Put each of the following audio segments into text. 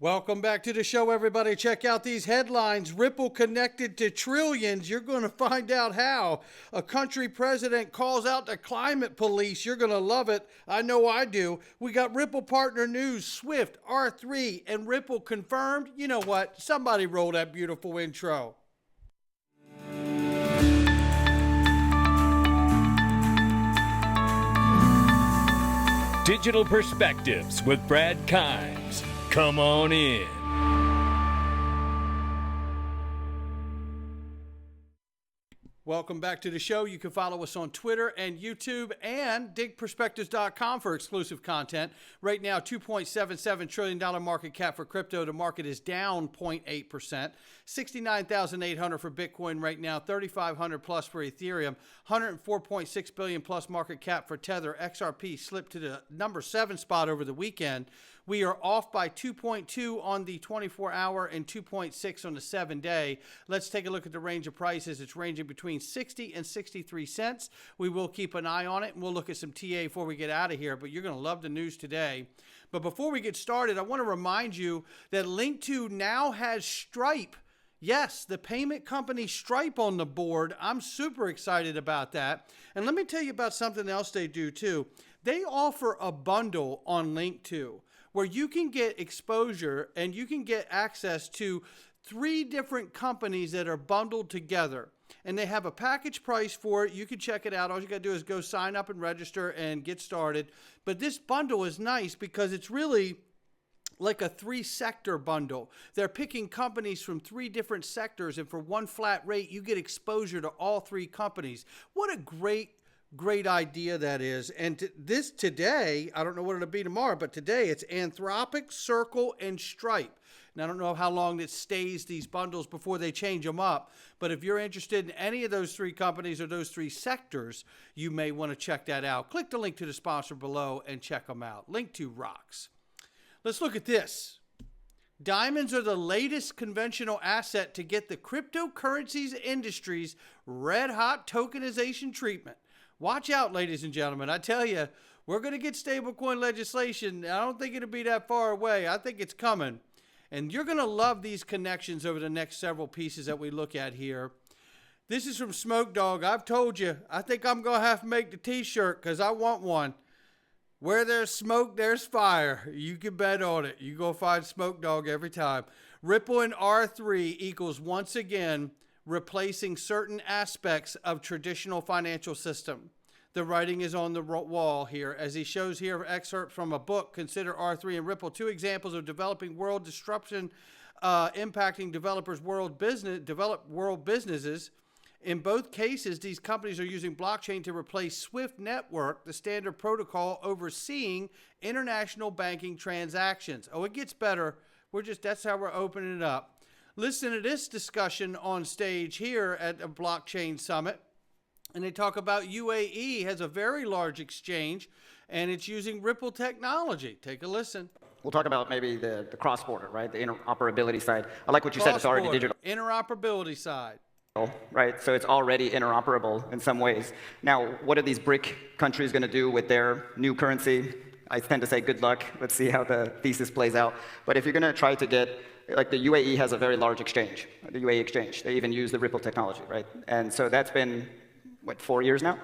Welcome back to the show, everybody. Check out these headlines. Ripple connected to trillions. You're going to find out how. A country president calls out the climate police. You're going to love it. I know I do. We got Ripple partner news. Swift, R3, and Ripple confirmed. You know what? Somebody roll that beautiful intro. Digital Perspectives with Brad Kimes. Come on in. Welcome back to the show. You can follow us on Twitter and YouTube and digperspectives.com for exclusive content. Right now, $2.77 trillion market cap for crypto. The market is down 0.8%. 69,800 for Bitcoin right now, 3,500 plus for Ethereum, 104.6 billion plus market cap for Tether. XRP slipped to the number 7 spot over the weekend. We are off by 2.2 on the 24-hour and 2.6 on the 7-day. Let's take a look at the range of prices. It's ranging between 60 and 63 cents. We will keep an eye on it, and we'll look at some TA before we get out of here, but you're going to love the news today. But before we get started, I want to remind you that Lingto now has Stripe. Yes, the payment company Stripe on the board. I'm super excited about that. And let me tell you about something else they do too. They offer a bundle on Lingto where you can get exposure and you can get access to 3 different companies that are bundled together. And they have a package price for it. You can check it out. All you got to do is go sign up and register and get started. But this bundle is nice because it's really like a 3-sector bundle. They're picking companies from 3 different sectors, and for one flat rate, you get exposure to all 3 companies. What a great idea that is. And this today, I don't know what it'll be tomorrow, but today it's Anthropic, Circle, and Stripe. And I don't know how long it stays these bundles before they change them up. But if you're interested in any of those 3 companies or those 3 sectors, you may want to check that out. Click the link to the sponsor below and check them out. Lingto rocks. Let's look at this. Diamonds are the latest conventional asset to get the cryptocurrencies industry's red-hot tokenization treatment. Watch out, ladies and gentlemen. I tell you, we're going to get stablecoin legislation. I don't think it'll be that far away. I think it's coming. And you're going to love these connections over the next several pieces that we look at here. This is from Smoke Dog. I've told you, I think I'm going to have to make the t-shirt because I want one. Where there's smoke, there's fire. You can bet on it. You go find Smoke Dog every time. Ripple and R3 equals once again replacing certain aspects of traditional financial system. The writing is on the wall here. As he shows here excerpts from a book, Consider R3 and Ripple, 2 examples of developing world disruption impacting developed world businesses. In both cases, these companies are using blockchain to replace SWIFT network, the standard protocol overseeing international banking transactions. Oh, it gets better. That's how we're opening it up. Listen to this discussion on stage here at a blockchain summit. And they talk about UAE has a very large exchange and it's using Ripple technology. Take a listen. We'll talk about maybe the cross-border, right? The interoperability side. I like what you said, it's already digital. Interoperability side. Right, so it's already interoperable in some ways. Now, what are these BRIC countries going to do with their new currency? I tend to say good luck. Let's see how the thesis plays out. But if you're going to try to get, like the UAE has a very large exchange, the UAE exchange. They even use the Ripple technology, right? And so that's been, 4 years now?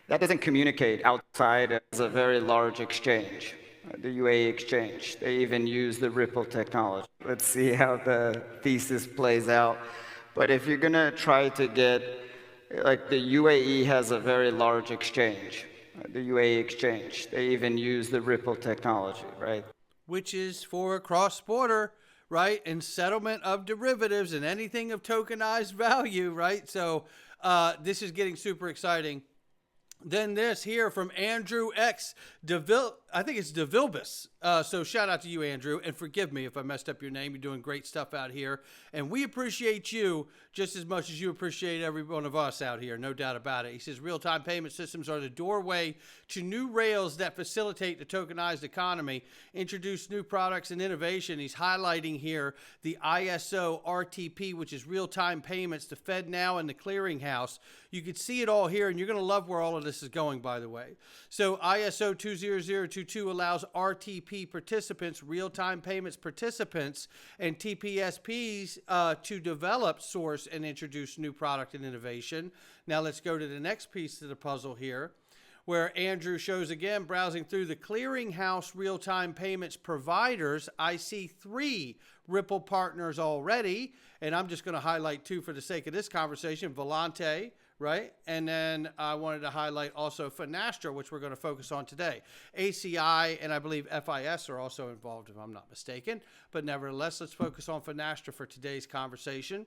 That doesn't communicate outside as a very large exchange. The UAE exchange. They even use the Ripple technology. Let's see how the thesis plays out. But if you're going to try to get, like the UAE has a very large exchange, the UAE exchange. They even use the Ripple technology, right? Which is for cross-border, right? And settlement of derivatives and anything of tokenized value, right? So this is getting super exciting. Then this here from Andrew X. I think it's DeVilbus. So shout out to you, Andrew. And forgive me if I messed up your name. You're doing great stuff out here. And we appreciate you just as much as you appreciate every one of us out here. No doubt about it. He says real-time payment systems are the doorway to new rails that facilitate the tokenized economy, introduce new products and innovation. He's highlighting here the ISO RTP, which is real-time payments, the FedNow and the clearinghouse. You can see it all here, and you're going to love where all of this is going, by the way. So ISO 20022 2 allows RTP participants, real-time payments participants, and TPSPs to develop, source, and introduce new product and innovation. Now let's go to the next piece of the puzzle here, where Andrew shows again, browsing through the clearinghouse real-time payments providers, I see 3 Ripple partners already, and I'm just going to highlight 2 for the sake of this conversation, Volante, right? And then I wanted to highlight also Finastra, which we're going to focus on today. ACI and I believe FIS are also involved, if I'm not mistaken, but nevertheless, let's focus on Finastra for today's conversation.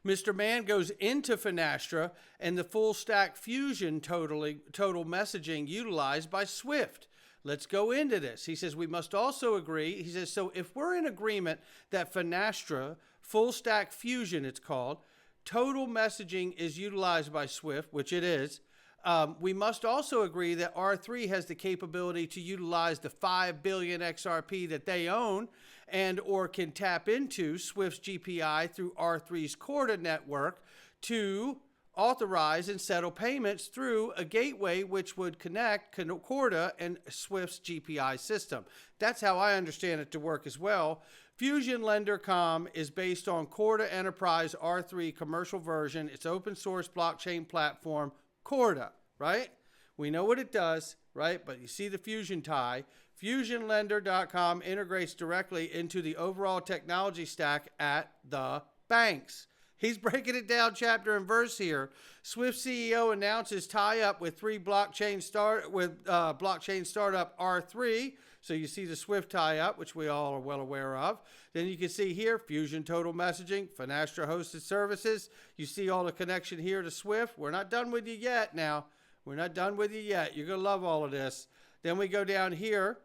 Mr. Mann goes into Finastra and the full stack fusion total messaging utilized by Swift. Let's go into this. He says, we must also agree. He says, so if we're in agreement that Finastra, full stack fusion it's called, total messaging is utilized by Swift, which it is, we must also agree that R3 has the capability to utilize the 5 billion XRP that they own and or can tap into Swift's GPI through R3's Corda network to authorize and settle payments through a gateway which would connect Corda and Swift's GPI system. That's how I understand it to work as well. Fusion Lender.com is based on Corda Enterprise R3 commercial version. It's open source blockchain platform, Corda, right? We know what it does, right? But you see the Fusion tie. FusionLender.com integrates directly into the overall technology stack at the banks. He's breaking it down chapter and verse here. Swift CEO announces tie-up with blockchain startup R3. So you see the Swift tie-up, which we all are well aware of. Then you can see here, Fusion Total Messaging, Finastra Hosted Services. You see all the connection here to Swift. We're not done with you yet now. We're not done with you yet. You're going to love all of this. Then we go down here,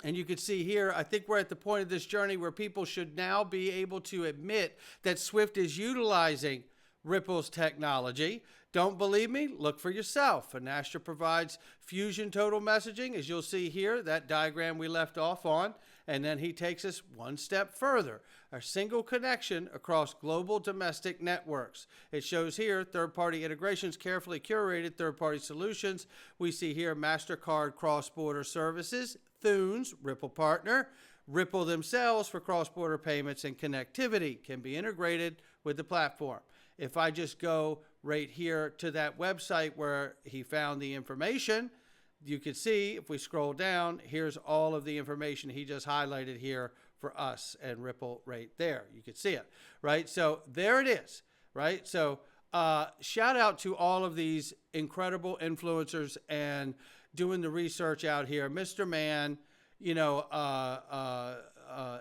and you can see here, I think we're at the point of this journey where people should now be able to admit that Swift is utilizing Ripple's technology. Don't believe me? Look for yourself. Finastra provides Fusion Total Messaging, as you'll see here, that diagram we left off on. And then he takes us one step further, a single connection across global domestic networks. It shows here third-party integrations, carefully curated third-party solutions. We see here MasterCard cross-border services, Thunes, Ripple partner, Ripple themselves for cross-border payments and connectivity can be integrated with the platform. If I just go right here to that website where he found the information, you can see if we scroll down, here's all of the information he just highlighted here for us and Ripple right there. You can see it, right? So there it is, right? So shout out to all of these incredible influencers and doing the research out here. Mr. Mann, you know,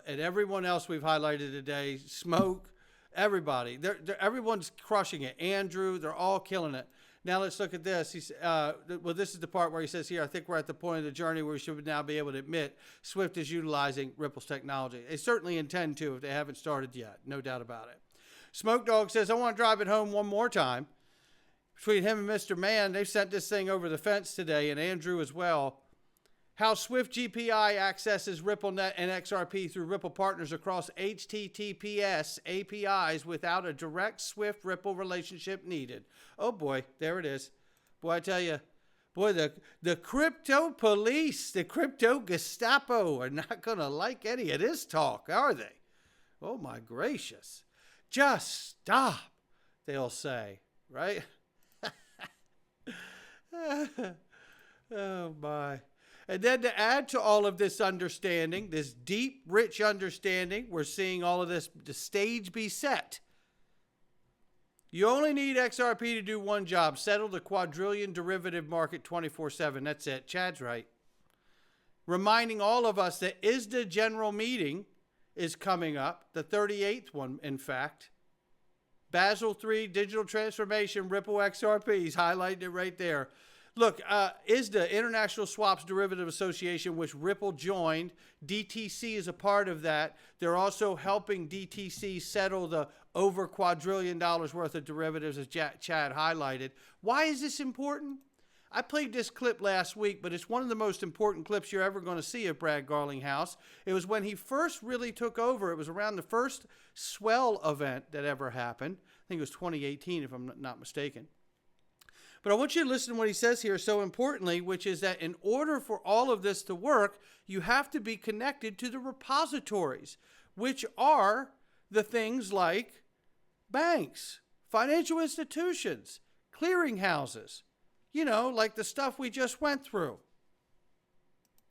and everyone else we've highlighted today, Smoke, everybody. Everyone's crushing it. Andrew, they're all killing it. Now let's look at this. Well, this is the part where he says here, I think we're at the point of the journey where we should now be able to admit Swift is utilizing Ripple's technology. They certainly intend to if they haven't started yet. No doubt about it. Smoke Dog says, I want to drive it home one more time. Between him and Mr. Mann, they've sent this thing over the fence today, and Andrew as well. How Swift GPI accesses RippleNet and XRP through Ripple partners across HTTPS APIs without a direct Swift-Ripple relationship needed. Oh boy, there it is. Boy, I tell you, boy, the crypto police, the crypto Gestapo are not going to like any of this talk, are they? Oh my gracious. Just stop, they'll say, right? Oh my. And then to add to all of this understanding, this deep, rich understanding, we're seeing all of this, the stage be set. You only need XRP to do one job, settle the quadrillion derivative market 24/7. That's it. Chad's right. Reminding all of us that ISDA general meeting is coming up, the 38th one, in fact. Basel III, digital transformation, Ripple XRP. He's highlighting it right there. Look, ISDA, International Swaps Derivative Association, which Ripple joined. DTC is a part of that. They're also helping DTC settle the over quadrillion dollars worth of derivatives, as Chad highlighted. Why is this important? I played this clip last week, but it's one of the most important clips you're ever going to see of Brad Garlinghouse. It was when he first really took over. It was around the first Swell event that ever happened. I think it was 2018, if I'm not mistaken. But I want you to listen to what he says here so importantly, which is that in order for all of this to work, you have to be connected to the repositories, which are the things like banks, financial institutions, clearinghouses, like the stuff we just went through.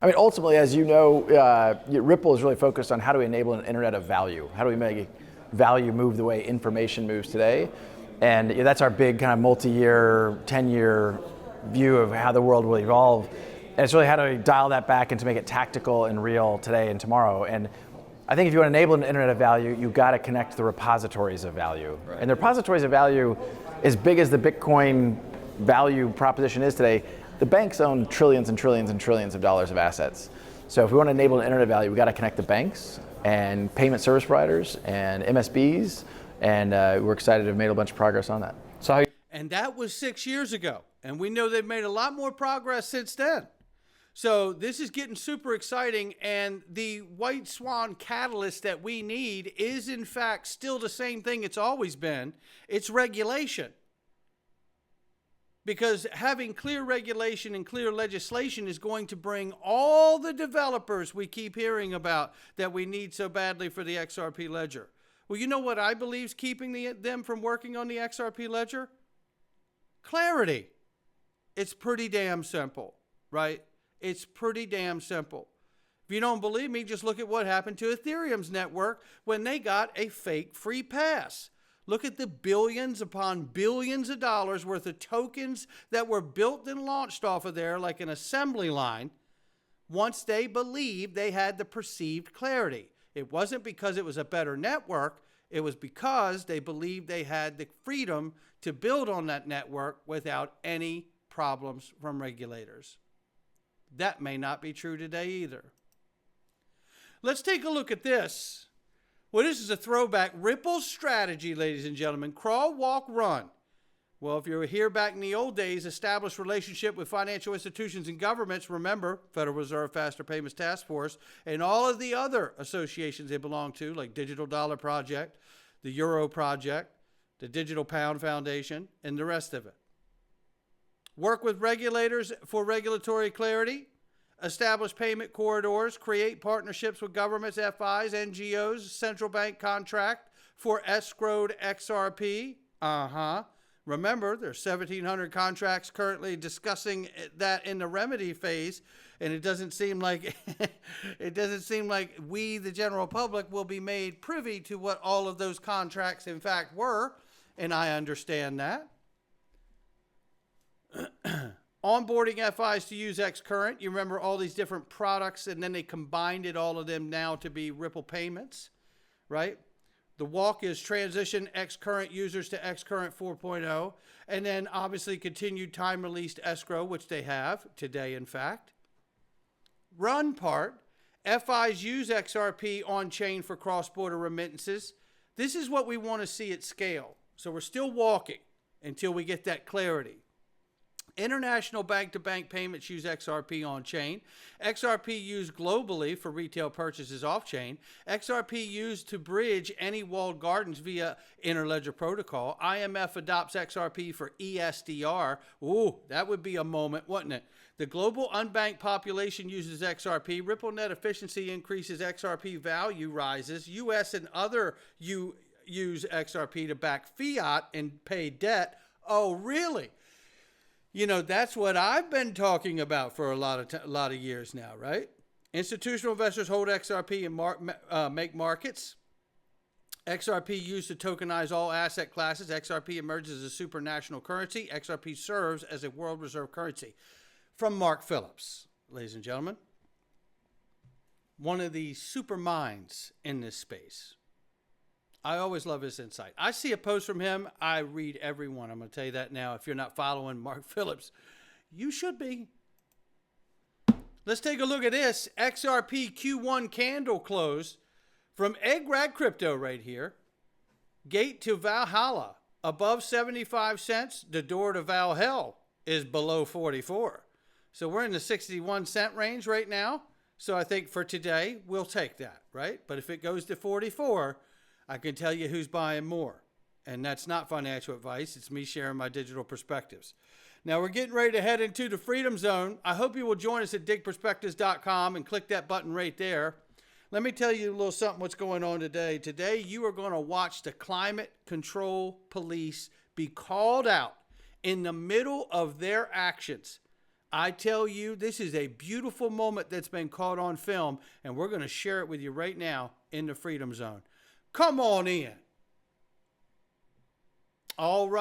I mean, ultimately, as you know, Ripple is really focused on how do we enable an internet of value? How do we make value move the way information moves today? And that's our big kind of multi-year, 10-year view of how the world will evolve. And it's really how do we dial that back and to make it tactical and real today and tomorrow. And I think if you want to enable an internet of value, you've got to connect the repositories of value. Right. And the repositories of value, as big as the Bitcoin value proposition is today, the banks own trillions and trillions and trillions of dollars of assets. So if we want to enable an internet of value, we've got to connect the banks and payment service providers and MSBs, and we're excited to have made a bunch of progress on that. And that was 6 years ago, and we know they've made a lot more progress since then. So this is getting super exciting, and the white swan catalyst that we need is in fact still the same thing it's always been. It's regulation. Because having clear regulation and clear legislation is going to bring all the developers we keep hearing about that we need so badly for the XRP ledger. Well, you know what I believe is keeping them from working on the XRP ledger? Clarity. It's pretty damn simple, right? It's pretty damn simple. If you don't believe me, just look at what happened to Ethereum's network when they got a fake free pass. Look at the billions upon billions of dollars worth of tokens that were built and launched off of there like an assembly line once they believed they had the perceived clarity. It wasn't because it was a better network. It was because they believed they had the freedom to build on that network without any problems from regulators. That may not be true today either. Let's take a look at this. Well, this is a throwback. Ripple's strategy, ladies and gentlemen, crawl, walk, run. Well, if you were here back in the old days, established relationship with financial institutions and governments, remember, Federal Reserve Faster Payments Task Force, and all of the other associations they belong to, like Digital Dollar Project, the Euro Project, the Digital Pound Foundation, and the rest of it. Work with regulators for regulatory clarity. Establish payment corridors, create partnerships with governments, FIs, NGOs, central bank contract for escrowed XRP. Remember, there's 1,700 contracts currently discussing that in the remedy phase, and it doesn't seem like we, the general public, will be made privy to what all of those contracts in fact were, and I understand that. Onboarding FIs to use XCurrent. You remember all these different products, and then they combined all of them now to be Ripple payments, right? The walk is transition XCurrent users to XCurrent 4.0, and then obviously continued time-released escrow, which they have today, in fact. Run part, FIs use XRP on-chain for cross-border remittances. This is what we want to see at scale. So we're still walking until we get that clarity. International bank-to-bank payments use XRP on-chain. XRP used globally for retail purchases off-chain. XRP used to bridge any walled gardens via interledger protocol. IMF adopts XRP for ESDR. Ooh, that would be a moment, wouldn't it? The global unbanked population uses XRP. Ripple net efficiency increases. XRP value rises. U.S. and other use XRP to back fiat and pay debt. Oh, really? You know, that's what I've been talking about for a lot of years now, right? Institutional investors hold XRP and make markets. XRP used to tokenize all asset classes. XRP emerges as a supranational currency. XRP serves as a world reserve currency. From Mark Phillips, ladies and gentlemen. One of the super minds in this space. I always love his insight. I see a post from him. I read every one. I'm going to tell you that now. If you're not following Mark Phillips, you should be. Let's take a look at this. XRP Q1 candle close from Eggrad Crypto right here. Gate to Valhalla above 75 cents. The door to Valhell is below 44. So we're in the 61 cent range right now. So I think for today, we'll take that, right? But if it goes to 44, I can tell you who's buying more. And that's not financial advice. It's me sharing my digital perspectives. Now we're getting ready to head into the Freedom Zone. I hope you will join us at digperspectives.com and click that button right there. Let me tell you a little something what's going on today. Today you are going to watch the climate control police be called out in the middle of their actions. I tell you, this is a beautiful moment that's been caught on film, and we're going to share it with you right now in the Freedom Zone. Come on in. All right.